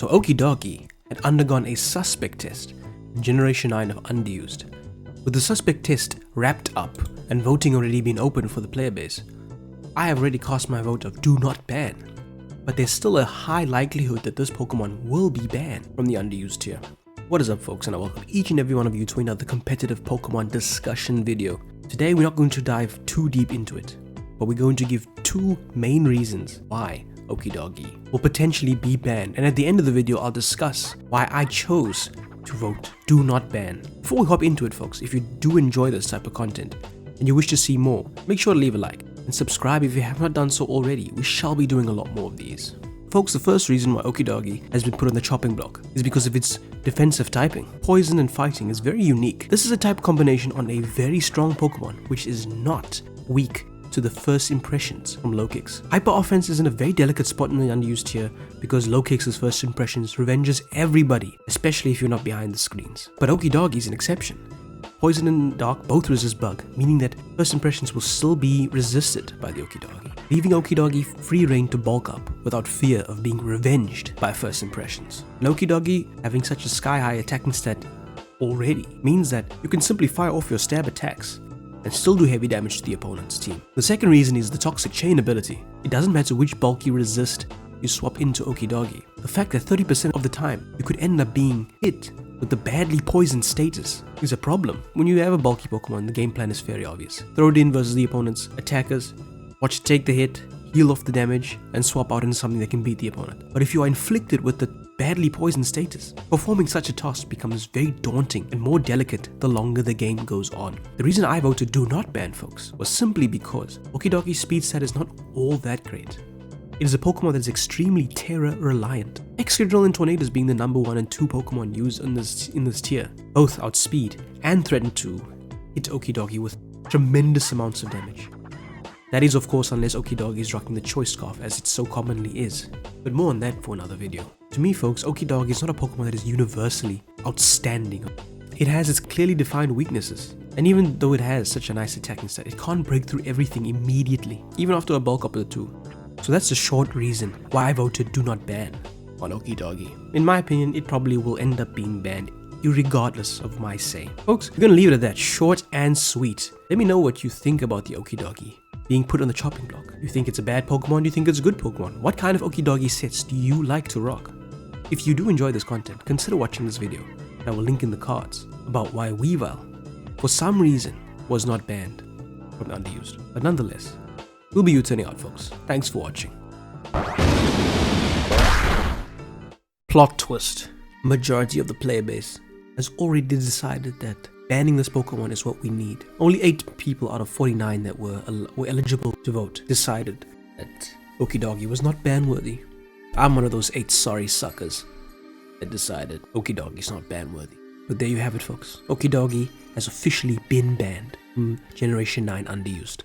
So Okidogi had undergone a suspect test in Generation 9 of underused. With the suspect test wrapped up and voting already been open for the player base, I have already cast my vote of do not ban, but there's still a high likelihood that this Pokemon will be banned from the underused tier. What is up folks, and I welcome each and every one of you to another competitive Pokemon discussion video. Today we're not going to dive too deep into it, but we're going to give two main reasons why Okidogi will potentially be banned, and at the end of the video I'll discuss why I chose to vote do not ban. Before we hop into it folks, if you do enjoy this type of content and you wish to see more, make sure to leave a like and subscribe if you have not done so already. We shall be doing a lot more of these. Folks, the first reason why Okidogi has been put on the chopping block is because of its defensive typing. Poison and fighting is very unique. This is a type combination on a very strong Pokemon which is not weak to the first impressions from low kicks. Hyper offense is in a very delicate spot in the underused tier because low kicks' first impressions revenges everybody, especially if you're not behind the screens. But Okidogi is an exception. Poison and Dark both resist bug, meaning that first impressions will still be resisted by the Okidogi, leaving Okidogi free reign to bulk up without fear of being revenged by first impressions. And Okidogi having such a sky high attacking stat already means that you can simply fire off your stab attacks and still do heavy damage to the opponent's team. The second reason is the toxic chain ability. It doesn't matter which bulk you resist you swap into Okidogi. The fact that 30% of the time you could end up being hit with the badly poisoned status is a problem. When you have a bulky Pokemon, the game plan is very obvious. Throw it in versus the opponent's attackers, watch it take the hit, heal off the damage, and swap out into something that can beat the opponent. But if you are inflicted with the badly poisoned status, performing such a task becomes very daunting and more delicate the longer the game goes on. The reason I voted do not ban folks was simply because Okidogi's speed stat is not all that great. It is a Pokemon that is extremely Terra reliant. Excadrill and Tornadus being the number 1 and 2 Pokemon used in this tier, both outspeed and threaten to hit Okidogi with tremendous amounts of damage. That is of course unless Okidogi is rocking the Choice Scarf, as it so commonly is. But more on that for another video. To me folks, Okidogi is not a Pokemon that is universally outstanding. It has its clearly defined weaknesses, and even though it has such a nice attacking stat, it can't break through everything immediately, even after a bulk up of the two. So that's the short reason why I voted do not ban on Okidogi. In my opinion, it probably will end up being banned regardless of my say. Folks, we're gonna leave it at that, short and sweet. Let me know what you think about the Okidogi being put on the chopping block. You think it's a bad Pokemon? Do you think it's a good Pokemon? What kind of Okidogi sets do you like to rock? If you do enjoy this content, consider watching this video. I will link in the cards about why Weavile, for some reason, was not banned from underused. But nonetheless, we'll be turning out folks. Thanks for watching. Plot twist. Majority of the player base has already decided that banning this Pokemon is what we need. Only 8 people out of 49 that were eligible to vote decided that Okidogi was not ban worthy. I'm one of those 8 sorry suckers that decided Okidogi is not ban worthy. But there you have it folks. Okidogi has officially been banned from Generation 9 underused.